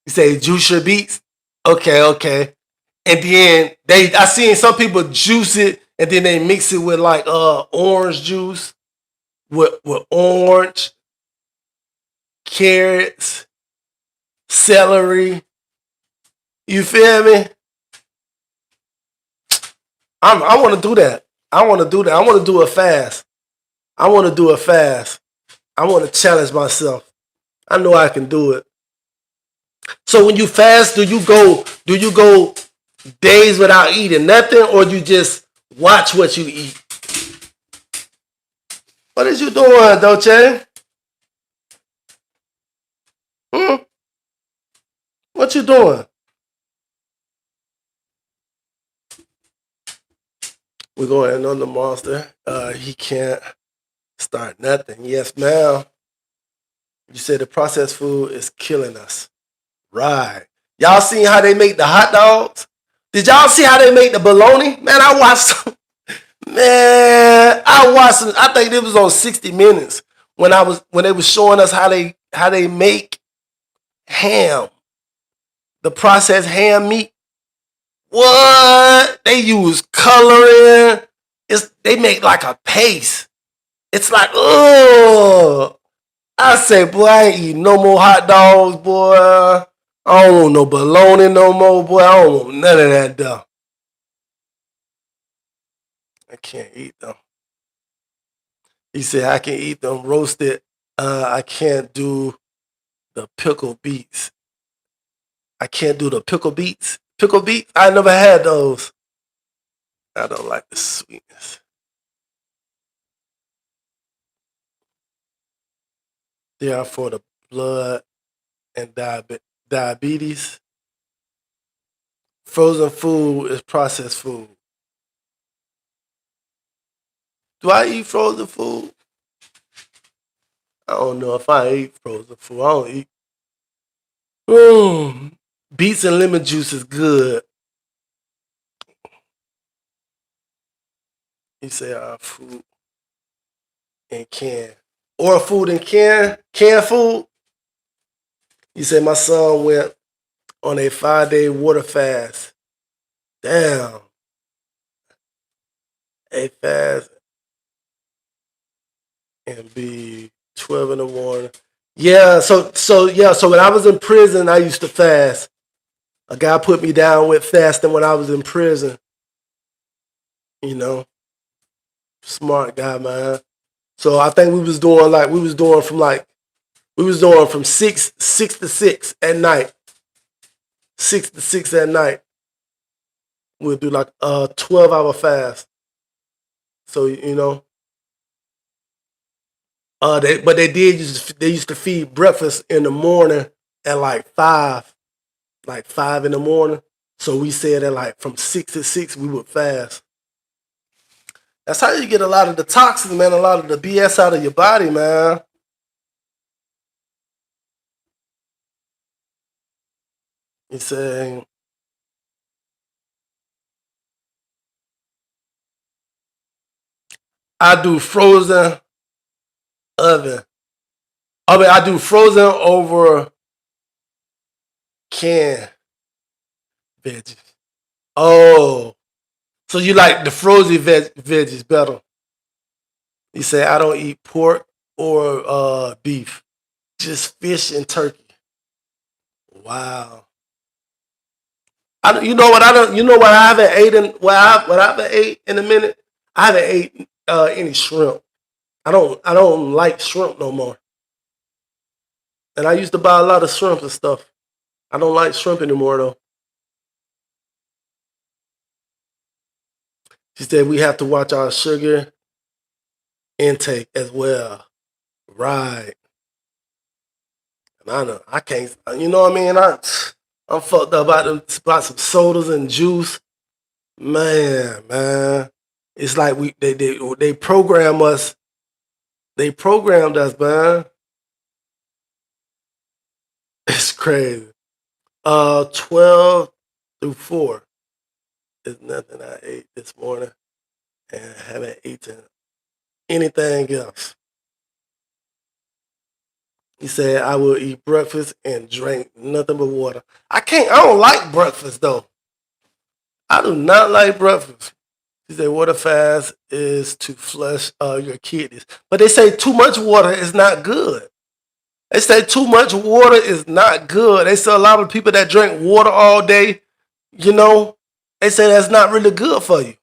You say juice your beets. Okay, okay. And then I seen some people juice it and then they mix it with like orange juice with orange, carrots, celery. You feel me? I want to do that. I want to do that. I want to do a fast. I want to do a fast. I want to challenge myself. I know I can do it. So when you fast, do you go days without eating nothing, or you just watch what you eat? What is you doing, Dolce? Hmm? What you doing? We're going on the monster. He can't start nothing. Yes, ma'am. You said the processed food is killing us. Right. Y'all seen how they make the hot dogs? Did y'all see how they make the bologna? Man, I watched. Man, I watched. I think it was on 60 Minutes when they was showing us how they make ham, the processed ham meat. What they use coloring? They make like a paste. It's like, oh, I say, boy, I ain't eating no more hot dogs, boy. I don't want no bologna no more, boy. I don't want none of that though. I can't eat them. He said I can eat them roasted. I can't do the pickled beets. I can't do the pickle beets. Pickle beets, I never had those. I don't like the sweetness. They are for the blood and diabetes. Frozen food is processed food. Do I eat frozen food? I don't know if I eat frozen food. I don't eat. Beets and lemon juice is good. You say food in can. Or food in can. Canned food. You say my son went on a 5-day water fast. Damn. A fast and be 12 in the morning. Yeah, so when I was in prison, I used to fast. A guy put me down with fasting when I was in prison. You know, smart guy, man. So I think we was doing from 6 to 6 at night. 6 to 6 at night. We'll do like a 12-hour fast. So they used to feed breakfast in the morning at like 5 in the morning. So we said that like from 6 to 6 we would fast. That's how you get a lot of the toxins, man, a lot of the BS out of your body, man. He's saying, I do frozen oven. I do frozen over canned veggies. Oh, so you like the frozen veggies better? You say I don't eat pork or beef, just fish and turkey. Wow. You know what I don't? You know what I haven't ate in what I haven't ate in a minute. I haven't ate any shrimp. I don't like shrimp no more. And I used to buy a lot of shrimp and stuff. I don't like shrimp anymore though. She said we have to watch our sugar intake as well. Right. And I know I can't. You know what I mean? I'm fucked up about some sodas and juice. Man. It's like they program us. They programmed us, man. It's crazy. 12 through 4 is nothing I ate this morning, and I haven't eaten anything else. He said I will eat breakfast and drink nothing but water. I don't like breakfast though. I do not like breakfast. He said water fast is to flush your kidneys. But they say too much water is not good. They say too much water is not good. They say a lot of people that drink water all day, they say that's not really good for you.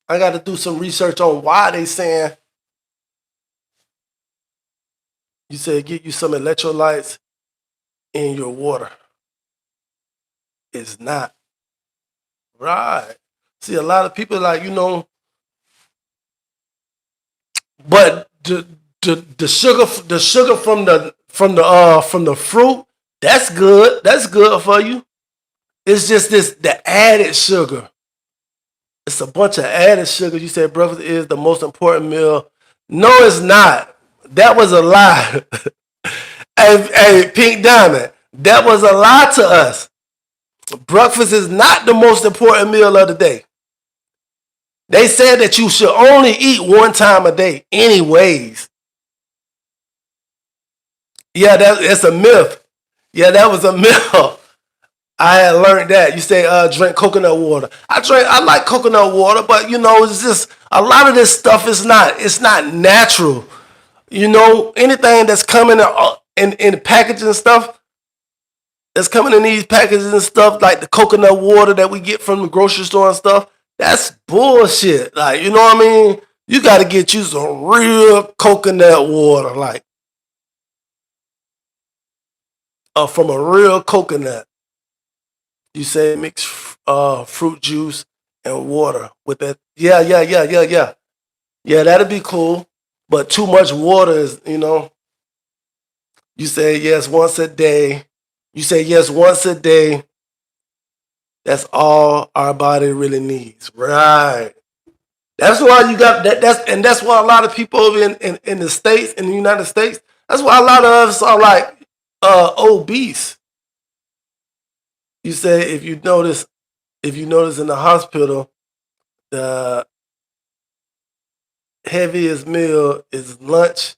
I got to do some research on why they saying. You said get you some electrolytes in your water. It's not. Right. See, a lot of people but the sugar from the fruit, that's good. That's good for you. It's just the added sugar. It's a bunch of added sugar. You said breakfast is the most important meal. No, it's not. That was a lie. Hey, Pink Diamond, that was a lie to us. Breakfast is not the most important meal of the day. They said that you should only eat one time a day, anyways. Yeah, it's a myth. Yeah, that was a myth. I had learned that. You say drink coconut water. I like coconut water, but it's just a lot of this stuff is not natural. Anything that's coming in packaging stuff, that's coming in these packages and stuff, like the coconut water that we get from the grocery store and stuff, that's bullshit. Like, you know what I mean? You got to get you some real coconut water. Like, from a real coconut. You say mix fruit juice and water with that. Yeah. Yeah, that'd be cool. But too much water is, you say yes once a day. You say yes once a day. That's all our body really needs. Right. That's why you got that. That's why a lot of people over in the States, in the United States, that's why a lot of us are like obese. You say if you notice in the hospital, the heaviest meal is lunch,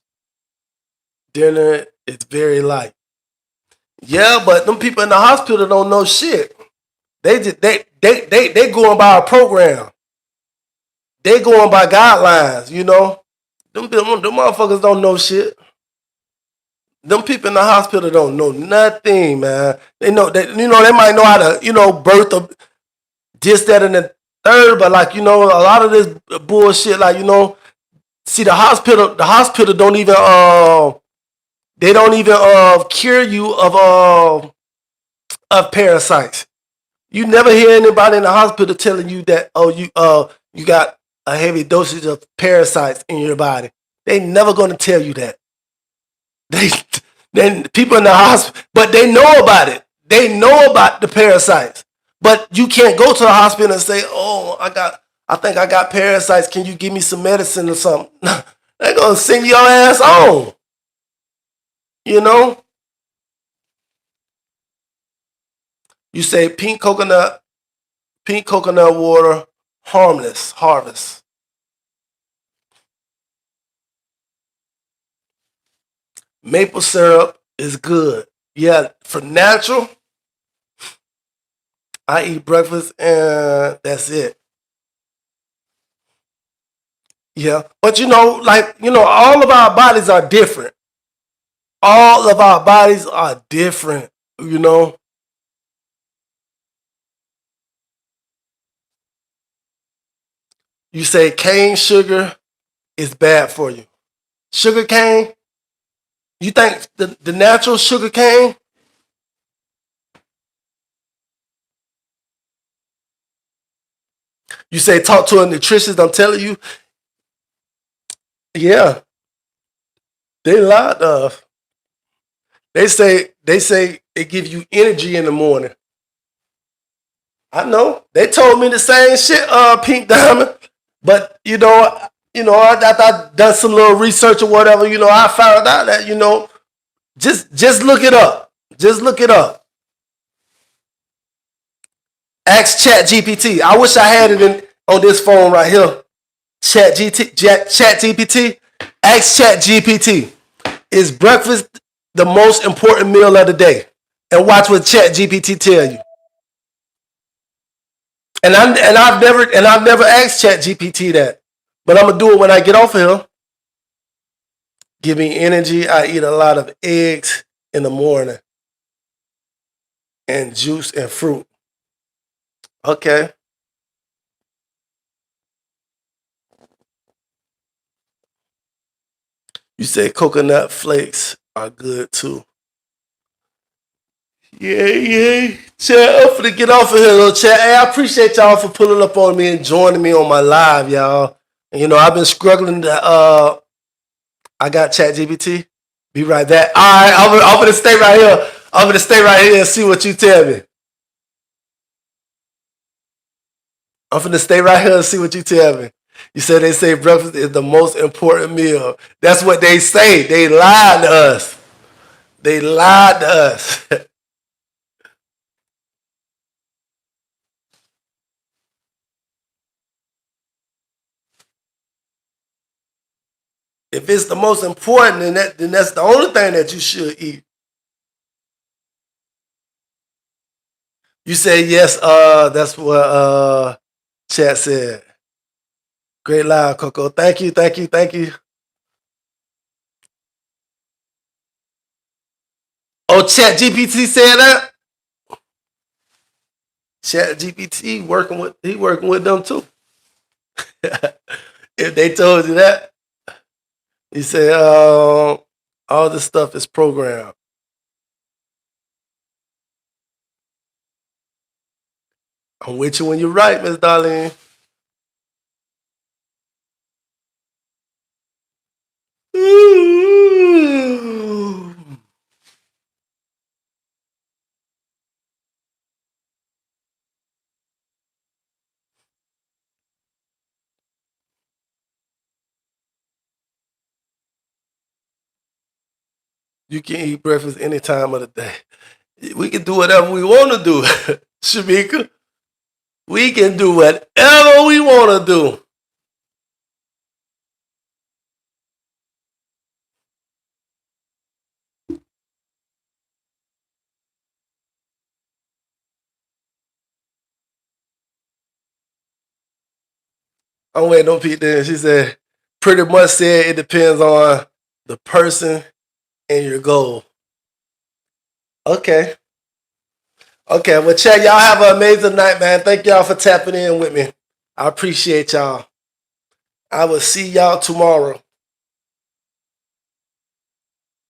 dinner is very light. Yeah, but them people in the hospital don't know shit. They just they going by a program. They going by guidelines, Them motherfuckers don't know shit. Them people in the hospital don't know nothing, man. They know that they might know how to, birth a this, that, and the third, but like, a lot of this bullshit, like, see the hospital don't even they don't even cure you of parasites. You never hear anybody in the hospital telling you that, you got a heavy dosage of parasites in your body. They never gonna tell you that. They then people in the hospital, but they know about it. They know about the parasites. But you can't go to the hospital and say, "Oh, I think I got parasites. Can you give me some medicine or something?" They're gonna send your ass on. You know. You say pink coconut water, harmless, harvest. Maple syrup is good. Yeah, for natural, I eat breakfast and that's it. Yeah, but all of our bodies are different. All of our bodies are different. You know, you say cane sugar is bad for you. Sugar cane, you think the natural sugar cane? You say talk to a nutritionist. I'm telling you, yeah, they lied to us. They say it gives you energy in the morning. I know. They told me the same shit, Pink Diamond. But after I done some little research or whatever, I found out that, just look it up. Just look it up. Ask Chat GPT. I wish I had it on this phone right here. Chat GPT. Ask Chat GPT. Is breakfast the most important meal of the day? And watch what Chat GPT tell you. I've never asked Chat GPT that, but I'm gonna do it when I get off of here. Give me energy. I eat a lot of eggs in the morning and juice and fruit. Okay. You say coconut flakes are good too. Yeah. Chat, I'm finna get off of here, little chat. Hey, I appreciate y'all for pulling up on me and joining me on my live, y'all. And, I've been struggling to I got Chat GPT. Be right back. All right, I'm gonna stay right here. I'm gonna stay right here and see what you tell me. I'm gonna stay right here and see what you tell me. You said they say breakfast is the most important meal. That's what they say. They lied to us. They lied to us. If it's the most important, then that's the only thing that you should eat. You say yes. That's what Chat said. Great live, Coco. Thank you. Oh, Chat GPT said that. Chat GPT working with them too. If they told you that, he said all this stuff is programmed. I'm with you when you're right, Miss Darlene. You can eat breakfast any time of the day. We can do whatever we want to do, Shamika. We can do whatever we want to do. I'm waiting on Pete then. She said, pretty much said it depends on the person and your goal. Okay. Okay. Well, chat, y'all have an amazing night, man. Thank y'all for tapping in with me. I appreciate y'all. I will see y'all tomorrow.